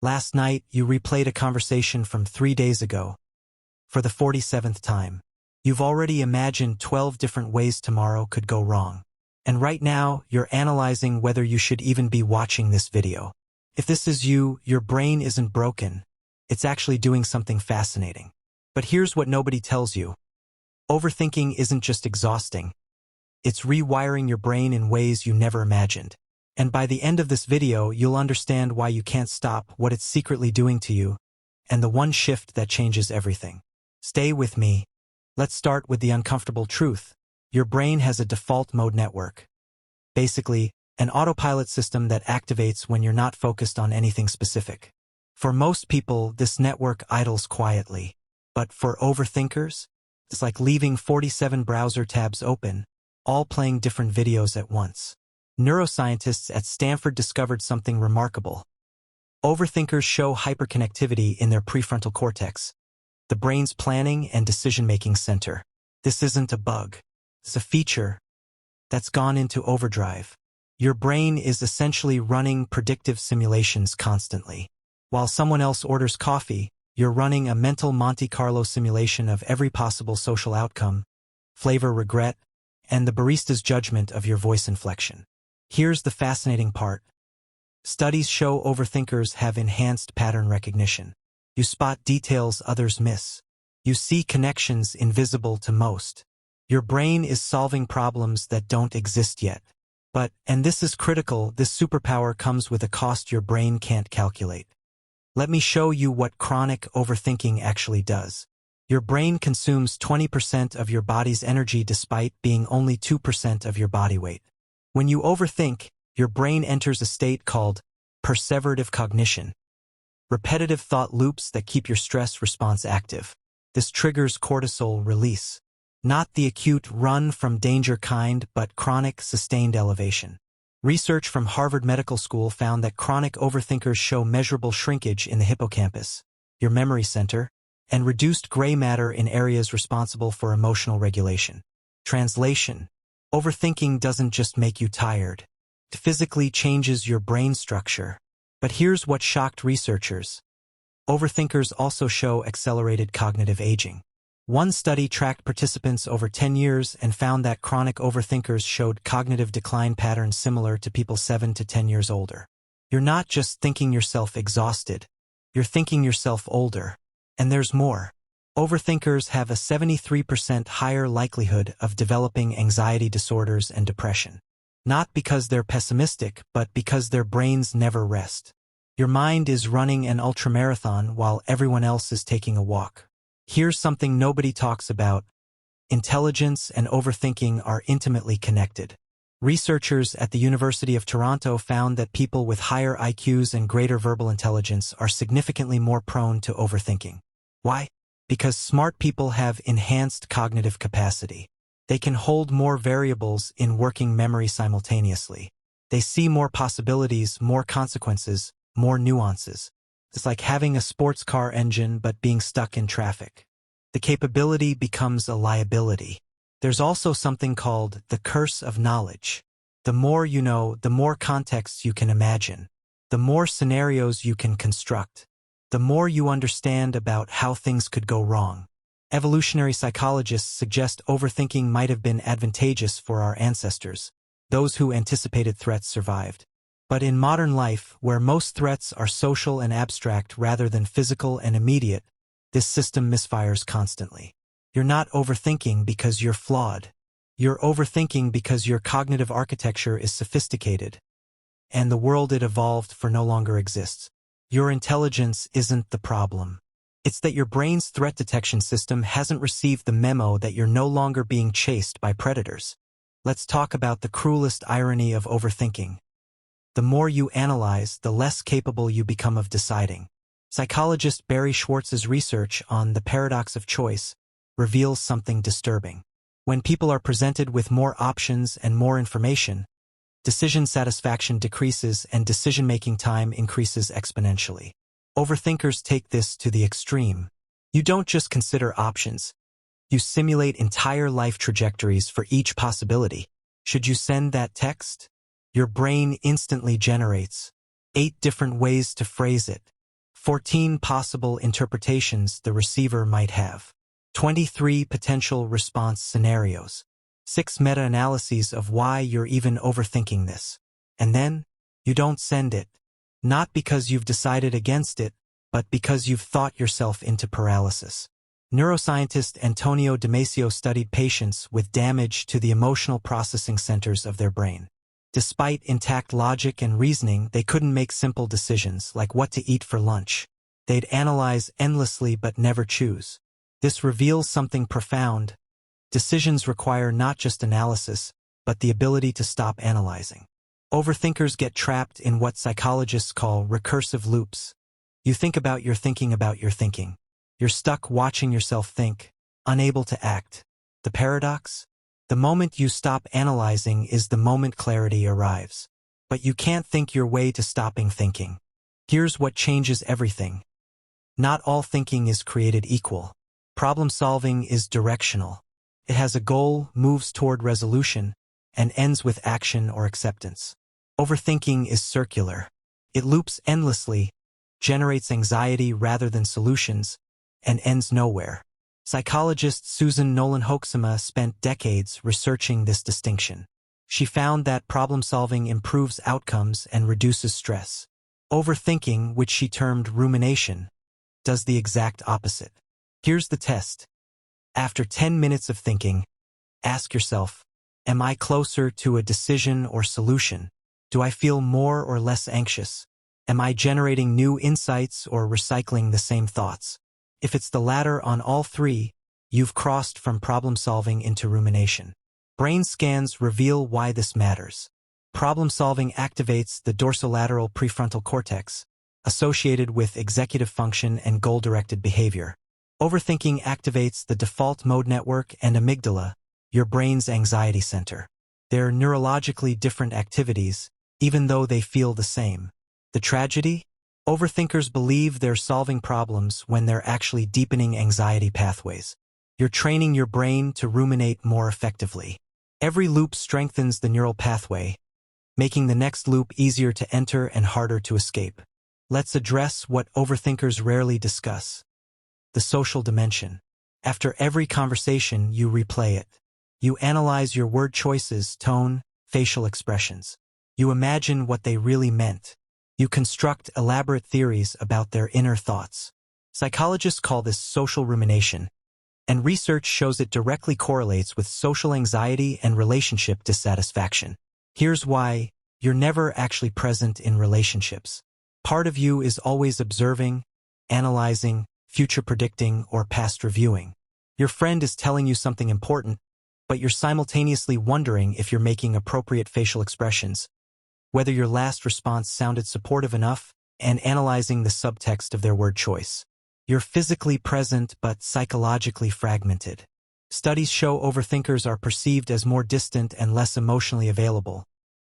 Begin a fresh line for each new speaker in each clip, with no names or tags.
Last night, you replayed a conversation from 3 days ago. For the 47th time. You've already imagined 12 different ways tomorrow could go wrong. And right now, you're analyzing whether you should even be watching this video. If this is you, your brain isn't broken. It's actually doing something fascinating. But here's what nobody tells you. Overthinking isn't just exhausting. It's rewiring your brain in ways you never imagined. And by the end of this video, you'll understand why you can't stop, what it's secretly doing to you, and the one shift that changes everything. Stay with me. Let's start with the uncomfortable truth. Your brain has a default mode network. Basically, an autopilot system that activates when you're not focused on anything specific. For most people, this network idles quietly. But for overthinkers, it's like leaving 47 browser tabs open, all playing different videos at once. Neuroscientists at Stanford discovered something remarkable. Overthinkers show hyperconnectivity in their prefrontal cortex, the brain's planning and decision-making center. This isn't a bug. It's a feature that's gone into overdrive. Your brain is essentially running predictive simulations constantly. While someone else orders coffee, you're running a mental Monte Carlo simulation of every possible social outcome, flavor, regret, and the barista's judgment of your voice inflection. Here's the fascinating part. Studies show overthinkers have enhanced pattern recognition. You spot details others miss. You see connections invisible to most. Your brain is solving problems that don't exist yet. But, and this is critical, this superpower comes with a cost your brain can't calculate. Let me show you what chronic overthinking actually does. Your brain consumes 20% of your body's energy despite being only 2% of your body weight. When you overthink, your brain enters a state called perseverative cognition. Repetitive thought loops that keep your stress response active. This triggers cortisol release. Not the acute run from danger kind, but chronic, sustained elevation. Research from Harvard Medical School found that chronic overthinkers show measurable shrinkage in the hippocampus, your memory center, and reduced gray matter in areas responsible for emotional regulation. Translation: overthinking doesn't just make you tired. It physically changes your brain structure. But here's what shocked researchers. Overthinkers also show accelerated cognitive aging. One study tracked participants over 10 years and found that chronic overthinkers showed cognitive decline patterns similar to people 7 to 10 years older. You're not just thinking yourself exhausted. You're thinking yourself older. And there's more. Overthinkers have a 73% higher likelihood of developing anxiety disorders and depression. Not because they're pessimistic, but because their brains never rest. Your mind is running an ultramarathon while everyone else is taking a walk. Here's something nobody talks about. Intelligence and overthinking are intimately connected. Researchers at the University of Toronto found that people with higher IQs and greater verbal intelligence are significantly more prone to overthinking. Why? Because smart people have enhanced cognitive capacity. They can hold more variables in working memory simultaneously. They see more possibilities, more consequences, more nuances. It's like having a sports car engine but being stuck in traffic. The capability becomes a liability. There's also something called the curse of knowledge. The more you know, the more contexts you can imagine. The more scenarios you can construct. The more you understand about how things could go wrong. Evolutionary psychologists suggest overthinking might have been advantageous for our ancestors. Those who anticipated threats survived. But in modern life, where most threats are social and abstract rather than physical and immediate, this system misfires constantly. You're not overthinking because you're flawed. You're overthinking because your cognitive architecture is sophisticated, and the world it evolved for no longer exists. Your intelligence isn't the problem. It's that your brain's threat detection system hasn't received the memo that you're no longer being chased by predators. Let's talk about the cruelest irony of overthinking. The more you analyze, the less capable you become of deciding. Psychologist Barry Schwartz's research on the paradox of choice reveals something disturbing. When people are presented with more options and more information, decision satisfaction decreases and decision-making time increases exponentially. Overthinkers take this to the extreme. You don't just consider options. You simulate entire life trajectories for each possibility. Should you send that text? Your brain instantly generates 8 different ways to phrase it. 14 possible interpretations the receiver might have. 23 potential response scenarios. 6 meta-analyses of why you're even overthinking this. And then, you don't send it. Not because you've decided against it, but because you've thought yourself into paralysis. Neuroscientist Antonio Damasio studied patients with damage to the emotional processing centers of their brain. Despite intact logic and reasoning, they couldn't make simple decisions like what to eat for lunch. They'd analyze endlessly but never choose. This reveals something profound. Decisions require not just analysis, but the ability to stop analyzing. Overthinkers get trapped in what psychologists call recursive loops. You think about your thinking about your thinking. You're stuck watching yourself think, unable to act. The paradox? The moment you stop analyzing is the moment clarity arrives. But you can't think your way to stopping thinking. Here's what changes everything. Not all thinking is created equal. Problem solving is directional. It has a goal, moves toward resolution, and ends with action or acceptance. Overthinking is circular. It loops endlessly, generates anxiety rather than solutions, and ends nowhere. Psychologist Susan Nolan-Hoeksema spent decades researching this distinction. She found that problem-solving improves outcomes and reduces stress. Overthinking, which she termed rumination, does the exact opposite. Here's the test. After 10 minutes of thinking, ask yourself, am I closer to a decision or solution? Do I feel more or less anxious? Am I generating new insights or recycling the same thoughts? If it's the latter on all three, you've crossed from problem-solving into rumination. Brain scans reveal why this matters. Problem-solving activates the dorsolateral prefrontal cortex, associated with executive function and goal-directed behavior. Overthinking activates the default mode network and amygdala, your brain's anxiety center. They're neurologically different activities, even though they feel the same. The tragedy? Overthinkers believe they're solving problems when they're actually deepening anxiety pathways. You're training your brain to ruminate more effectively. Every loop strengthens the neural pathway, making the next loop easier to enter and harder to escape. Let's address what overthinkers rarely discuss. The social dimension. After every conversation, you replay it. You analyze your word choices, tone, facial expressions. You imagine what they really meant. You construct elaborate theories about their inner thoughts. Psychologists call this social rumination, and research shows it directly correlates with social anxiety and relationship dissatisfaction. Here's why: you're never actually present in relationships. Part of you is always observing, analyzing, future predicting, or past reviewing. Your friend is telling you something important, but you're simultaneously wondering if you're making appropriate facial expressions, whether your last response sounded supportive enough, and analyzing the subtext of their word choice. You're physically present but psychologically fragmented. Studies show overthinkers are perceived as more distant and less emotionally available,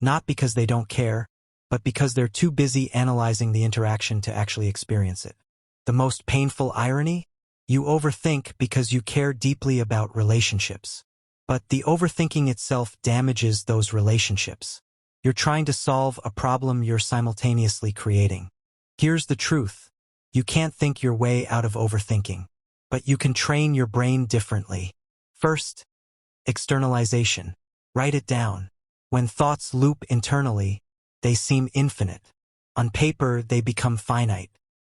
not because they don't care, but because they're too busy analyzing the interaction to actually experience it. The most painful irony? You overthink because you care deeply about relationships. But the overthinking itself damages those relationships. You're trying to solve a problem you're simultaneously creating. Here's the truth. You can't think your way out of overthinking, but you can train your brain differently. First, externalization. Write it down. When thoughts loop internally, they seem infinite. On paper, they become finite.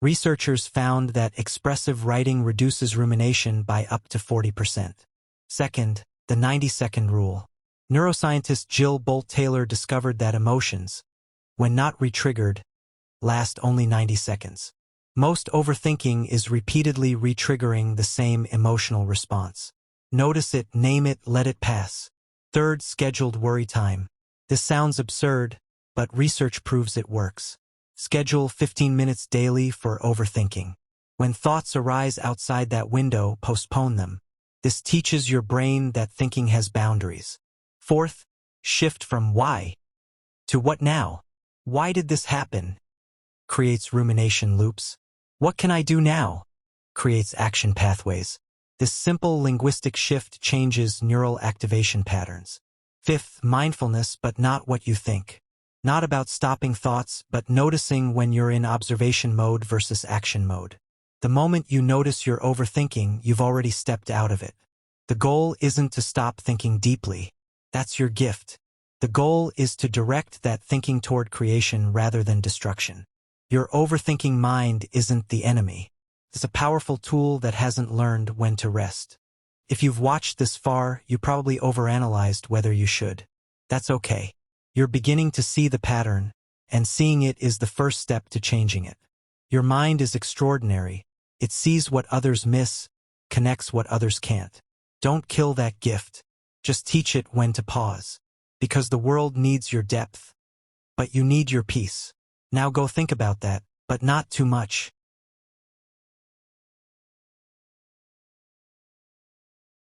Researchers found that expressive writing reduces rumination by up to 40%. Second, the 90-second rule. Neuroscientist Jill Bolt Taylor discovered that emotions, when not re-triggered, last only 90 seconds. Most overthinking is repeatedly re-triggering the same emotional response. Notice it, name it, let it pass. Third, scheduled worry time. This sounds absurd, but research proves it works. Schedule 15 minutes daily for overthinking. When thoughts arise outside that window, postpone them. This teaches your brain that thinking has boundaries. Fourth, shift from why to what now. Why did this happen? Creates rumination loops. What can I do now? Creates action pathways. This simple linguistic shift changes neural activation patterns. Fifth, mindfulness, but not what you think. Not about stopping thoughts, but noticing when you're in observation mode versus action mode. The moment you notice you're overthinking, you've already stepped out of it. The goal isn't to stop thinking deeply. That's your gift. The goal is to direct that thinking toward creation rather than destruction. Your overthinking mind isn't the enemy. It's a powerful tool that hasn't learned when to rest. If you've watched this far, you probably overanalyzed whether you should. That's okay. You're beginning to see the pattern, and seeing it is the first step to changing it. Your mind is extraordinary. It sees what others miss, connects what others can't. Don't kill that gift. Just teach it when to pause. Because the world needs your depth. But you need your peace. Now go think about that, but not too much.